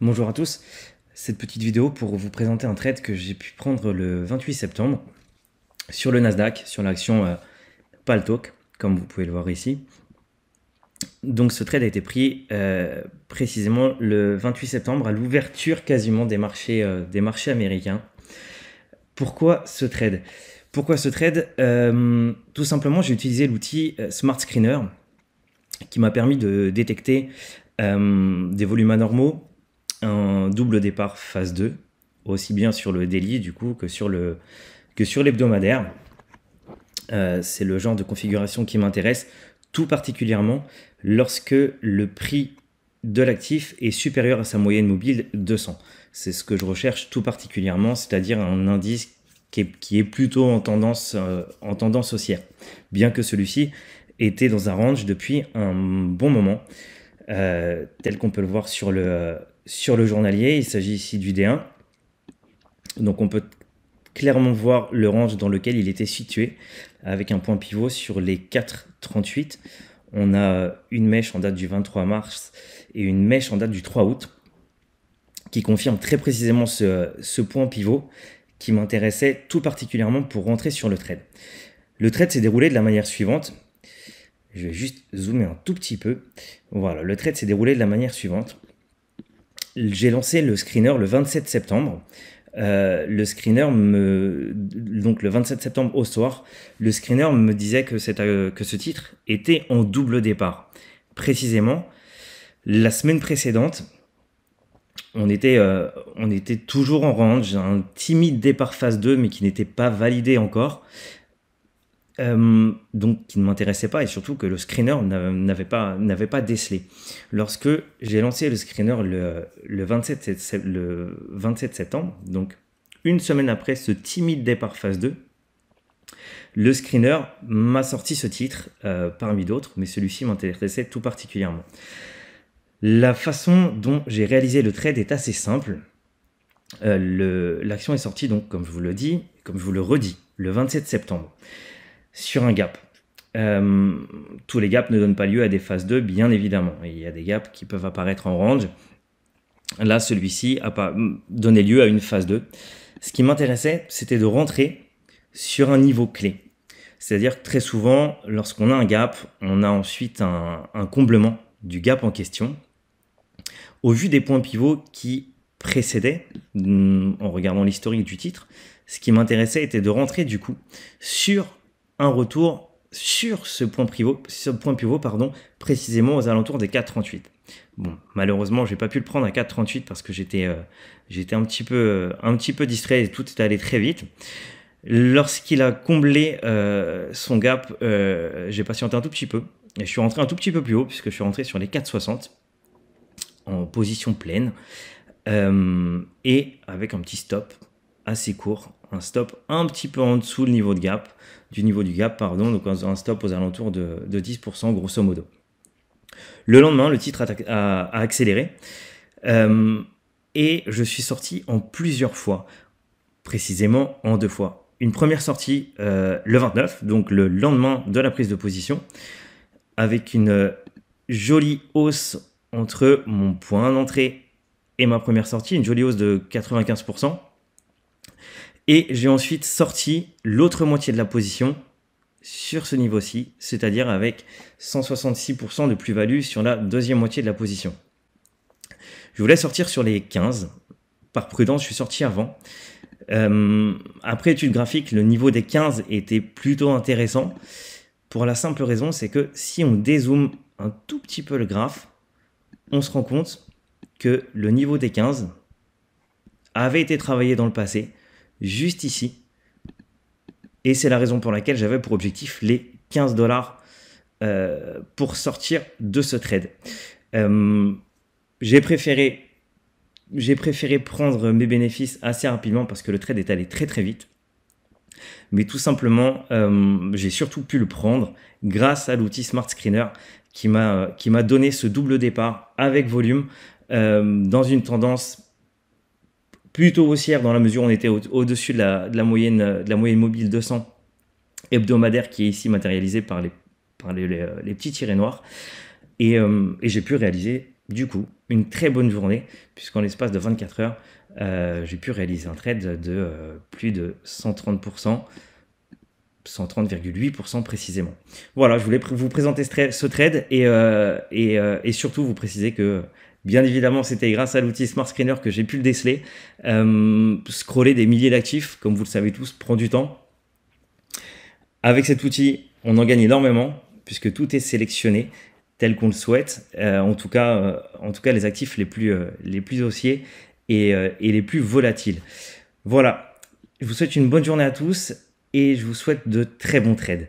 Bonjour à tous, cette petite vidéo pour vous présenter un trade que j'ai pu prendre le 28 septembre sur le Nasdaq, sur l'action Paltalk, comme vous pouvez le voir ici. Donc ce trade a été pris précisément le 28 septembre à l'ouverture quasiment des marchés américains. Pourquoi ce trade? Tout simplement, j'ai utilisé l'outil Smart Screener qui m'a permis de détecter des volumes anormaux, un double départ phase 2, aussi bien sur le daily du coup que sur l'hebdomadaire. C'est le genre de configuration qui m'intéresse tout particulièrement lorsque le prix de l'actif est supérieur à sa moyenne mobile 200. C'est ce que je recherche tout particulièrement, c'est-à-dire un indice qui est plutôt en tendance haussière, bien que celui-ci était dans un range depuis un bon moment, tel qu'on peut le voir sur le journalier. Il s'agit ici du D1. Donc on peut clairement voir le range dans lequel il était situé, avec un point pivot sur les 4,38. On a une mèche en date du 23 mars et une mèche en date du 3 août qui confirme très précisément ce point pivot qui m'intéressait tout particulièrement pour rentrer sur le trade. Le trade s'est déroulé de la manière suivante. Je vais juste zoomer un tout petit peu. Voilà, le trade s'est déroulé de la manière suivante. J'ai lancé le screener le 27 septembre. Donc le 27 septembre au soir, le screener me disait que ce titre était en double départ. Précisément, la semaine précédente, on était toujours en range, un timide départ phase 2, mais qui n'était pas validé encore. Donc qui ne m'intéressait pas, et surtout que le screener n'avait pas décelé. Lorsque j'ai lancé le screener le 27 septembre, donc une semaine après ce timide départ phase 2, le screener m'a sorti ce titre parmi d'autres, mais celui-ci m'intéressait tout particulièrement. La façon dont j'ai réalisé le trade est assez simple. L'action est sortie donc, comme je vous le redis, le 27 septembre. Sur un gap. Tous les gaps ne donnent pas lieu à des phases 2, bien évidemment. Il y a des gaps qui peuvent apparaître en range. Là, celui-ci a pas donné lieu à une phase 2. Ce qui m'intéressait, c'était de rentrer sur un niveau clé. C'est-à-dire que très souvent, lorsqu'on a un gap, on a ensuite un comblement du gap en question. Au vu des points pivots qui précédaient, en regardant l'historique du titre, ce qui m'intéressait était de rentrer du coup sur un retour sur ce point pivot, précisément aux alentours des 4,38. Bon, malheureusement, j'ai pas pu le prendre à 4,38 parce que j'étais un petit peu distrait et tout est allé très vite. Lorsqu'il a comblé son gap, j'ai patienté un tout petit peu et je suis rentré un tout petit peu plus haut puisque je suis rentré sur les 4,60 en position pleine et avec un petit stop assez court, un stop un petit peu en dessous du niveau du gap, donc un stop aux alentours de 10% grosso modo. Le lendemain, le titre a accéléré et je suis sorti en plusieurs fois, précisément en 2 fois. Une première sortie le 29, donc le lendemain de la prise de position, avec une jolie hausse entre mon point d'entrée et ma première sortie, une jolie hausse de 95%. Et j'ai ensuite sorti l'autre moitié de la position sur ce niveau-ci, c'est-à-dire avec 166% de plus-value sur la deuxième moitié de la position. Je voulais sortir sur les 15. Par prudence, je suis sorti avant. Après étude graphique, le niveau des 15 était plutôt intéressant. Pour la simple raison, c'est que si on dézoome un tout petit peu le graphe, on se rend compte que le niveau des 15 avait été travaillé dans le passé, juste ici, et c'est la raison pour laquelle j'avais pour objectif les 15 dollars pour sortir de ce trade. J'ai préféré prendre mes bénéfices assez rapidement parce que le trade est allé très très vite, mais tout simplement j'ai surtout pu le prendre grâce à l'outil Smart Screener qui m'a donné ce double départ avec volume dans une tendance plutôt haussière dans la mesure où on était au-dessus de la moyenne mobile 200 hebdomadaire qui est ici matérialisée par les petits tirets noirs. Et j'ai pu réaliser du coup, une très bonne journée, puisqu'en l'espace de 24 heures, j'ai pu réaliser un trade de plus de 130%, 130,8% précisément. Voilà, je voulais vous présenter ce trade et surtout vous préciser que, bien évidemment, c'était grâce à l'outil Smart Screener que j'ai pu le déceler. Scroller des milliers d'actifs, comme vous le savez tous, prend du temps. Avec cet outil, on en gagne énormément, puisque tout est sélectionné tel qu'on le souhaite. En tout cas, les actifs les plus haussiers et les plus volatiles. Voilà, je vous souhaite une bonne journée à tous et je vous souhaite de très bons trades.